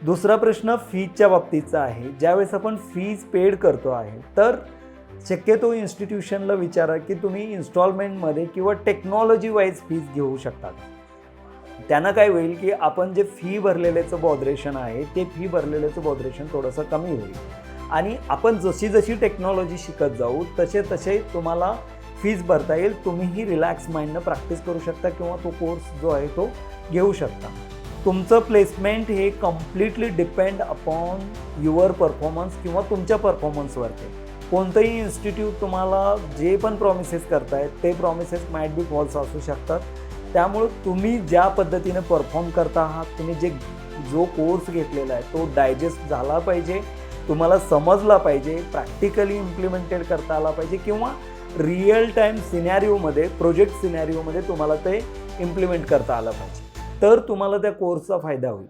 दुसरा प्रश्न फीजच्या बाबतीतचा आहे. ज्यावेळेस आपण फीज पेड करतो आहे, तर शक्यतो इन्स्टिट्यूशनला विचारा की तुम्ही इन्स्टॉलमेंटमध्ये किंवा टेक्नॉलॉजी वाईज फीज घेऊ शकता. त्यानं काय होईल की आपण जे फी भरलेल्याचं बॉदरेशन आहे, ते फी भरलेल्याचं बॉदरेशन थोडंसं कमी होईल आणि आपण जशी जशी टेक्नॉलॉजी शिकत जाऊ तसे तसे तुम्हाला फीज भरता येईल. तुम्हीही रिलॅक्स माइंडनं प्रॅक्टिस करू शकता किंवा तो कोर्स जो आहे तो घेऊ शकता. तुमचं प्लेसमेंट हे completely depend upon your performance किंवा तुमच्या परफॉर्मन्सवरती. कोणतंही इन्स्टिट्यूट तुम्हाला जे पण प्रॉमिसेस करतायत ते प्रॉमिसेस माइट बी फॉल्स असू शकतात. त्यामुळं तुम्ही ज्या पद्धतीने परफॉर्म करता आहात, तुम्ही जो कोर्स घेतलेला आहे तो डायजेस्ट झाला पाहिजे, तुम्हाला समजला पाहिजे, प्रॅक्टिकली इम्प्लिमेंटेड करता आला पाहिजे किंवा रिअल टाईम सिनॅरिओमध्ये, प्रोजेक्ट सिनॅरिओमध्ये तुम्हाला ते इम्प्लिमेंट करता आलं पाहिजे. तर तुम्हाला त्या कोर्सचा फायदा होईल.